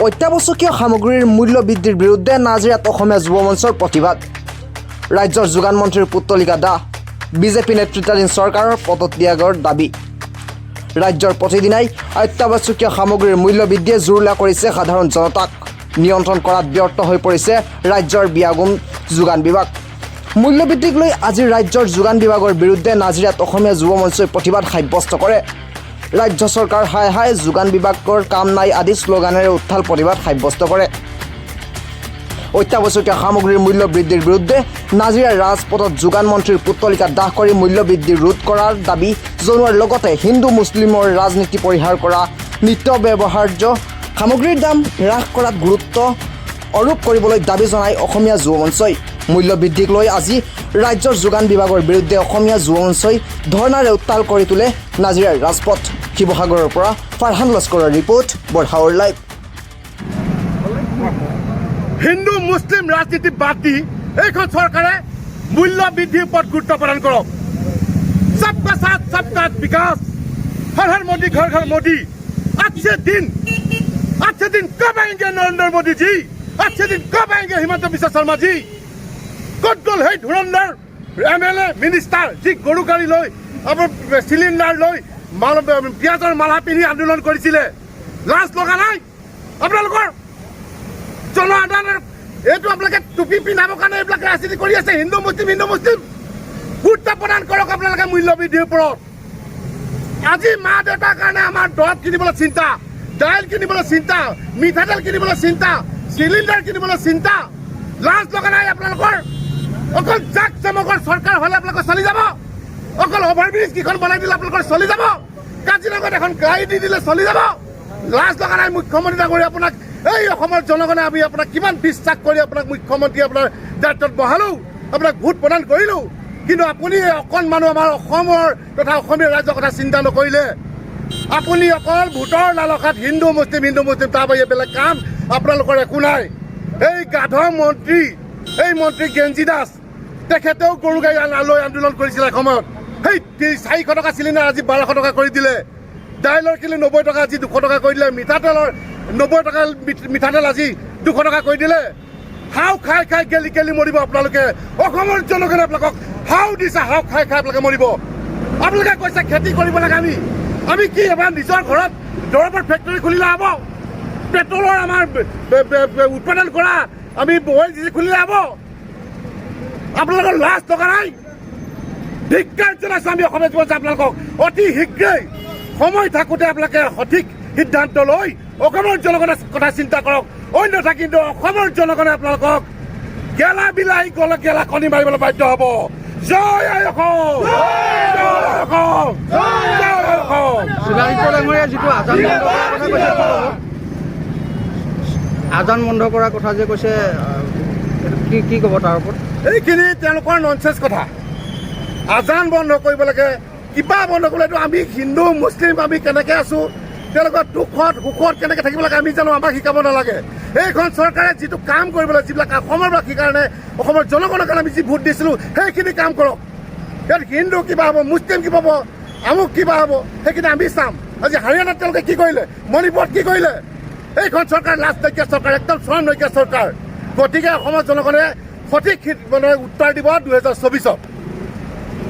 অত্যাৱশ্যকীয় সামগ্ৰীৰ মূল্য বৃদ্ধিৰ বিৰুদ্ধে নাজিৰাত অসমীয়া যুৱ মঞ্চৰ প্ৰতিবাদ। ৰাজ্যৰ যোগান মন্ত্ৰীৰ পুতলিকা দাহ, বিজেপি নেতৃত্বাধীন চৰকাৰৰ পদত্যাগৰ দাবী। ৰাজ্যৰ প্ৰতিদিনাই অত্যাৱশ্যকীয় সামগ্ৰীৰ মূল্য বৃদ্ধিয়ে জুৰুলা কৰিছে সাধাৰণ জনতাক। নিয়ন্ত্ৰণ কৰাত ব্যৰ্থ হৈ পৰিছে ৰাজ্যৰ বিয়াগুম যোগান বিভাগ। মূল্য বৃদ্ধিক লৈ আজি ৰাজ্যৰ যোগান বিভাগৰ বিৰুদ্ধে নাজিৰাত অসমীয়া যুৱ মঞ্চই প্ৰতিবাদ সাব্যস্ত কৰে। ৰাজ্য চৰকাৰ হাই হাই, যোগান বিভাগৰ কাম নাই আদি শ্লোগানেৰে উত্থাল প্ৰতিবাদ সাব্যস্ত কৰে। অত্যাৱশ্যকীয় সামগ্ৰীৰ মূল্য বৃদ্ধিৰ বিৰুদ্ধে নাজিৰাৰ ৰাজপথত যোগান মন্ত্ৰীৰ পুতলিকা দাহ কৰি মূল্য বৃদ্ধি ৰোধ কৰাৰ দাবী জনোৱাৰ লগতে হিন্দু মুছলিমৰ ৰাজনীতি পৰিহাৰ কৰা, নিত্য ব্যৱহাৰ্য সামগ্ৰীৰ দাম হ্ৰাস কৰাত গুৰুত্ব আৰোপ কৰিবলৈ দাবী জনাই অসমীয়া যুৱ মঞ্চই। মূল্য বৃদ্ধিক লৈ আজি ৰাজ্যৰ যোগান বিভাগৰ বিৰুদ্ধে অসমীয়া যুৱ মঞ্চই ধৰ্ণাৰে উত্তাল কৰি তোলে নাজিৰাৰ ৰাজপথ। শিৱসাগৰৰ পৰা ফাৰহান লস্কৰৰ ৰিপৰ্ট, বৰহাৱৰ লাইভ। হিন্দু মুছলিম ৰাজনীতি বাদ দি এইখন চৰকাৰে মূল্য বৃদ্ধিৰ ওপৰত গুৰুত্ব প্ৰদান কৰক। সবকা সাথ সবকা বিকাশ, হৰ হৰ মোদী ঘৰ ঘৰ মোদী। अच्छे दिन कब आएंगे नरेंद्र मोदी जी? अच्छे दिन कब आएंगे हिमंत बिश्व शर्मा जी? कत गल है धुरंधर MLA मिनिस्टार जी गरु गाड़ी লৈ আপোনাৰ সিলিন্ডাৰ লৈ পিঁয়াজৰ মালা পিন্ধি আন্দোলন কৰিছিলে? লাজ লগা নাই আপোনালোকৰ? জনসাধাৰণৰ এইটো আপোনালোকে টুপি পিন্ধাবৰ কাৰণে এইবিলাক ৰাজনীতি কৰি আছে। হিন্দু মুছলিম গুৰুত্ব প্ৰদান কৰক আপোনালোকে মূল্য বৃদ্ধিৰ ওপৰত। আজি মা দেউতাৰ কাৰণে আমাৰ দৰৱ কিনিবলৈ চিন্তা, দাইল কিনিবলৈ চিন্তা, মিঠাতেল কিনিবলৈ চিন্তা, চিলিণ্ডাৰ কিনিবলৈ চিন্তা। লাজ লগা নাই আপোনালোকৰ? অকল জাক জমকৰ চৰকাৰ হ'লে আপোনালোকৰ চলি যাব? অকল অভাৰব্ৰিজ কেইখন বনাই দিলে আপোনালোকৰ চলি যাব? কাজিৰঙাত এখন গাড়ী দি দিলে চলি যাব? লাজ লগা নাই মুখ্যমন্ত্ৰী ডাঙৰীয়া? আপোনাক এই অসমৰ জনগণে আমি আপোনাক কিমান বিশ্বাস কৰি আপোনাক মুখ্যমন্ত্ৰী আপোনাৰ দায়িত্বত বহালোঁ, আপোনাক ভোট প্ৰদান কৰিলোঁ, কিন্তু আপুনি অকণমানো আমাৰ অসমৰ তথা অসমীয়া ৰাজ্যৰ কথা চিন্তা নকৰিলে। আপুনি অকল ভোটৰ লালসাত হিন্দু মুছলিম তাৰ বাহিৰে বেলেগ কাম আপোনালোকৰ একো নাই। এই গাধ মন্ত্ৰী, এই মন্ত্ৰী গেঞ্জি দাস, তেখেতেও গৰু গাড়ী লৈ আন্দোলন কৰিছিলে এসময়ত। সেই 400 টকা চিলিণ্ডাৰ আজি 1200 টকা কৰি দিলে। দাইলৰ কিলো 90 টকা আজি 200 টকা কৰি দিলে। মিঠাতেলৰ 90 টকা মিঠাতেল আজি 200 টকা কৰি দিলে। হাও খাই খাই গেলি মৰিব আপোনালোকে। অসমৰ জনগণে আপোনালোকক হাও দিছে, হাও খাই খাই আপোনালোকে মৰিব। আপোনালোকে কৈছে খেতি কৰিব লাগে। আমি কি এবাৰ নিজৰ ঘৰত দৰৱৰ ফেক্টৰী খুলিলে হ'ব? পেট্ৰলৰ আমাৰ উৎপাদন কৰা আমি অইল খুলিলে হ'ব? আপোনালোকৰ লাজ লগা নাই? ধিক্কাৰ জনাইছো আমি অসমীয়া যুৱ আপোনালোকক। অতি শীঘ্ৰেই সময় থাকোঁতে আপোনালোকে সঠিক সিদ্ধান্ত লৈ অসমৰ জনগণৰ কথা চিন্তা কৰক। অন্যথা কিন্তু অসমৰ জনগণে আপোনালোকক গেলা বিলাহী গলে গেলা কণী মাৰিবলৈ বাধ্য হ'ব। জয় আই অসম, জয় অসম, জয় অসম। যিটো আজান বন্ধ কৰাৰ কথা যে কৈছে, কি ক'ব তাৰ ওপৰত? এইখিনি তেওঁলোকৰ ননচেঞ্চ কথা। আজান বন্ধ কৰিব লাগে, কিবা বন্ধ কৰিলেতো আমি হিন্দু মুছলিম আমি কেনেকৈ আছোঁ, তেওঁলোকৰ দুখত সুখত কেনেকৈ থাকিব লাগে আমি জানো? আমাক শিকাব নালাগে। এইখন চৰকাৰে যিটো কাম কৰিবলৈ, যিবিলাক অসমৰবাসীৰ কাৰণে, অসমৰ জনগণৰ কাৰণে আমি যি ভোট দিছিলোঁ, সেইখিনি কাম কৰক। ইয়াত হিন্দু কিবা হ'ব, মুছলিম কিবা হ'ব, আমুক কিবা হ'ব, সেইখিনি আমি চাম। আজি হাৰিয়ানাত তেওঁলোকে কি কৰিলে, মণিপুৰত কি কৰিলে? এইখন চৰকাৰ লাজ নাইকিয়া চৰকাৰ, একদম চৰম নাইকিয়া চৰকাৰ। গতিকে অসমৰ জনগণে সঠিক উত্তৰ দিব 2024-ত।